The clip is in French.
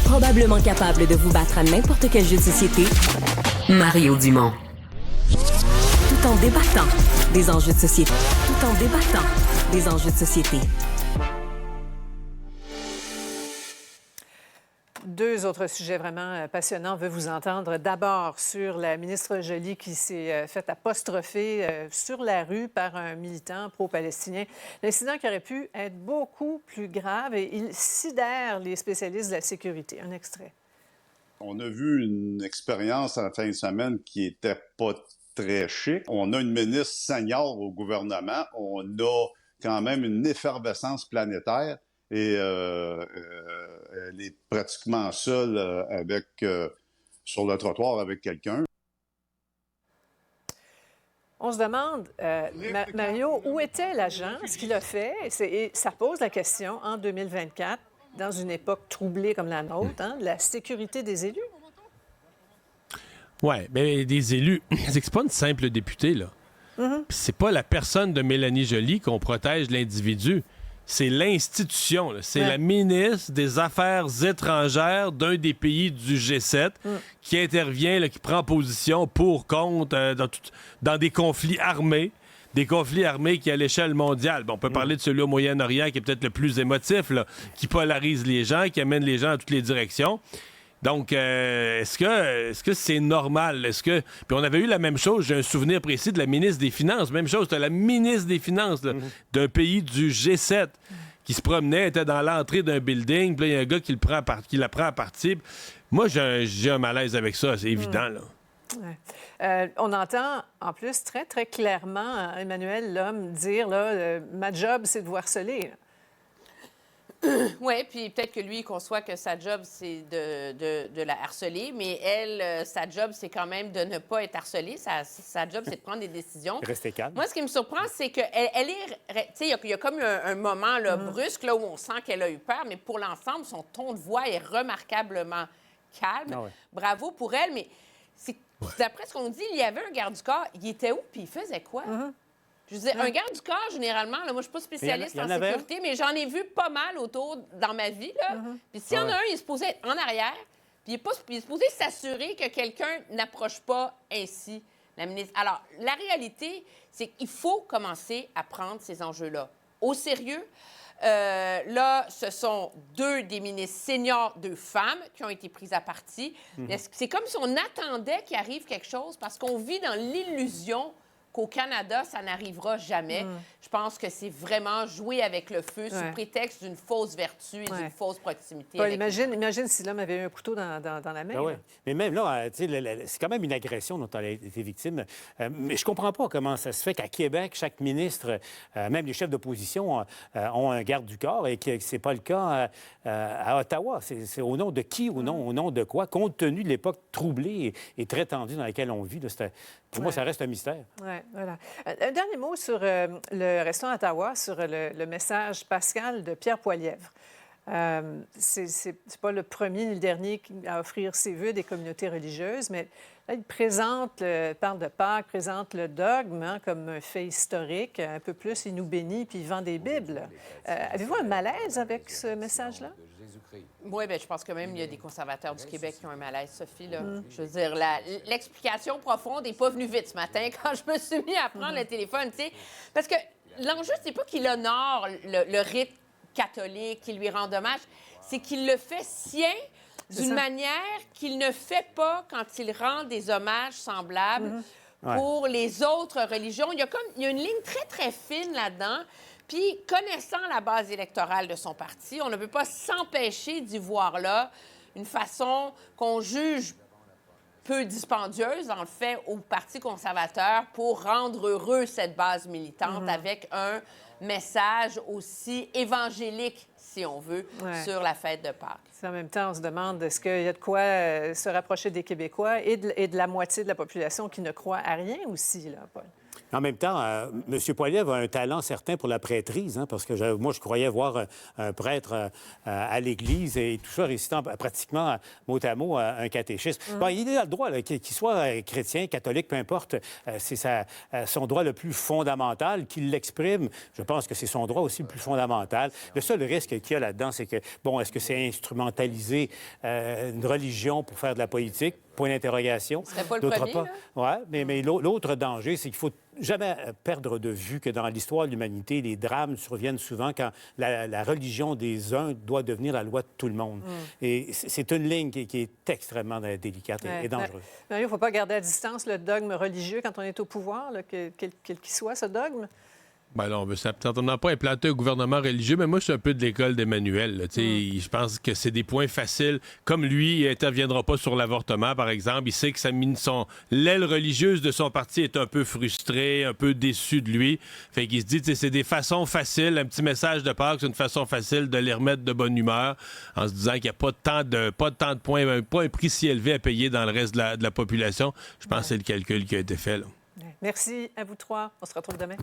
Probablement capable de vous battre à n'importe quel jeu de société, Mario Dumont. Tout en débattant des enjeux de société. Tout en débattant des enjeux de société. Deux autres sujets vraiment passionnants. On veut vous entendre d'abord sur la ministre Joly qui s'est fait apostropher sur la rue par un militant pro-palestinien. L'incident qui aurait pu être beaucoup plus grave et il sidère les spécialistes de la sécurité. Un extrait. On a vu une expérience à la fin de semaine qui était pas très chic. On a une ministre senior au gouvernement. On a quand même une effervescence planétaire. Et elle est pratiquement seule sur le trottoir avec quelqu'un. On se demande, Mario, où était l'agent? Ce qu'il a fait, et ça pose la question en 2024, dans une époque troublée comme la nôtre, de la sécurité des élus. Oui, mais des élus, c'est pas une simple députée, là. C'est pas la personne de Mélanie Joly qu'on protège l'individu. C'est l'institution, là. C'est la ministre des Affaires étrangères d'un des pays du G7 qui intervient, là, qui prend position pour, contre, dans des conflits armés. Des conflits armés qui, à l'échelle mondiale, on peut parler de celui au Moyen-Orient qui est peut-être le plus émotif, là, qui polarise les gens, qui amène les gens dans toutes les directions. Donc, est-ce que c'est normal? Puis on avait eu la même chose, j'ai un souvenir précis de la ministre des Finances. Même chose, c'était la ministre des Finances là, d'un pays du G7 qui se promenait, était dans l'entrée d'un building, puis là, il y a un gars qui la prend à partie. Moi, j'ai un malaise avec ça, c'est évident, là. Ouais. On entend, en plus, très, très clairement Emmanuel Lhomme dire, là, ma job, c'est de vous harceler. Oui, puis peut-être que lui, il conçoit que sa job, c'est de la harceler, mais elle, sa job, c'est quand même de ne pas être harcelée. Sa job, c'est de prendre des décisions. Rester calme. Moi, ce qui me surprend, c'est qu'elle est... Tu sais, il y a comme un moment là, brusque là, où on sent qu'elle a eu peur, mais pour l'ensemble, son ton de voix est remarquablement calme. Ah ouais. Bravo pour elle, mais d'après ce qu'on dit, il y avait un garde du corps. Il était où, puis il faisait quoi? Je veux dire, un garde du corps, généralement, là, moi, je ne suis pas spécialiste en sécurité, mais j'en ai vu pas mal autour dans ma vie. Puis s'il y en a un, il est supposé être en arrière, puis il est supposé s'assurer que quelqu'un n'approche pas ainsi la ministre. Alors, la réalité, c'est qu'il faut commencer à prendre ces enjeux-là au sérieux. Là, ce sont deux des ministres seniors, deux femmes, qui ont été prises à partie. C'est comme si on attendait qu'il arrive quelque chose, parce qu'on vit dans l'illusion qu'au Canada, ça n'arrivera jamais. Je pense que c'est vraiment jouer avec le feu sous prétexte d'une fausse vertu et d'une fausse proximité. Paul, imagine si l'homme avait eu un couteau dans la main. Ben mais même là, c'est quand même une agression dont elle a été victime. Mais je comprends pas comment ça se fait qu'à Québec, chaque ministre, même les chefs d'opposition, ont un garde du corps et que c'est pas le cas à Ottawa. C'est au nom de qui ou non, au nom de quoi, compte tenu de l'époque troublée et très tendue dans laquelle on vit. Là, pour moi, ça reste un mystère. Oui, voilà. Un dernier mot sur le restaurant Ottawa, sur le message pascal de Pierre Poilievre. C'est pas le premier ni le dernier à offrir ses vœux des communautés religieuses, mais là, il parle de Pâques, présente le dogme comme un fait historique. Un peu plus, il nous bénit puis il vend des Bibles. Avez-vous un malaise avec ce message-là? Oui, bien, je pense que même il y a des conservateurs du Québec qui ont un malaise, Sophie. Là. Je veux dire, l'explication profonde n'est pas venue vite ce matin quand je me suis mis à prendre le téléphone, tu sais. Parce que l'enjeu, c'est pas qu'il honore le rite catholique, qu'il lui rend hommage, c'est qu'il le fait sien d'une manière qu'il ne fait pas quand il rend des hommages semblables pour les autres religions. Il y a une ligne très, très fine là-dedans. Puis, connaissant la base électorale de son parti, on ne peut pas s'empêcher d'y voir là une façon qu'on juge peu dispendieuse, en fait, au Parti conservateur pour rendre heureux cette base militante avec un message aussi évangélique, si on veut, sur la fête de Pâques. En même temps, on se demande est-ce qu'il y a de quoi se rapprocher des Québécois et de la moitié de la population qui ne croit à rien aussi, là, Paul? En même temps, M. Poilievre a un talent certain pour la prêtrise, parce que moi, je croyais voir un prêtre à l'Église et tout ça récitant pratiquement mot à mot un catéchisme. Bon, il a le droit, qu'il soit chrétien, catholique, peu importe, c'est son droit le plus fondamental, qu'il l'exprime. Je pense que c'est son droit aussi le plus fondamental. Le seul risque qu'il y a là-dedans, c'est que, bon, est-ce que c'est instrumentaliser une religion pour faire de la politique? Point d'interrogation. Ce serait pas le premier, là? Oui, mais l'autre danger, c'est qu'il faut jamais perdre de vue que dans l'histoire de l'humanité, les drames surviennent souvent quand la religion des uns doit devenir la loi de tout le monde. Et c'est une ligne qui est extrêmement délicate et dangereuse. Il ne faut pas garder à distance le dogme religieux quand on est au pouvoir, quel qu'il soit, ce dogme. Ben non, on n'a pas implanté un gouvernement religieux, mais moi, je suis un peu de l'école d'Emmanuel. Je pense que c'est des points faciles. Comme lui, il n'interviendra pas sur l'avortement, par exemple. Il sait que l'aile religieuse de son parti est un peu frustrée, un peu déçue de lui. Fait qu'il se dit, c'est des façons faciles. Un petit message de Pâques, c'est une façon facile de les remettre de bonne humeur en se disant qu'il n'y a pas tant de points, pas un prix si élevé à payer dans le reste de la population. Je pense que c'est le calcul qui a été fait, là. Merci à vous trois. On se retrouve demain.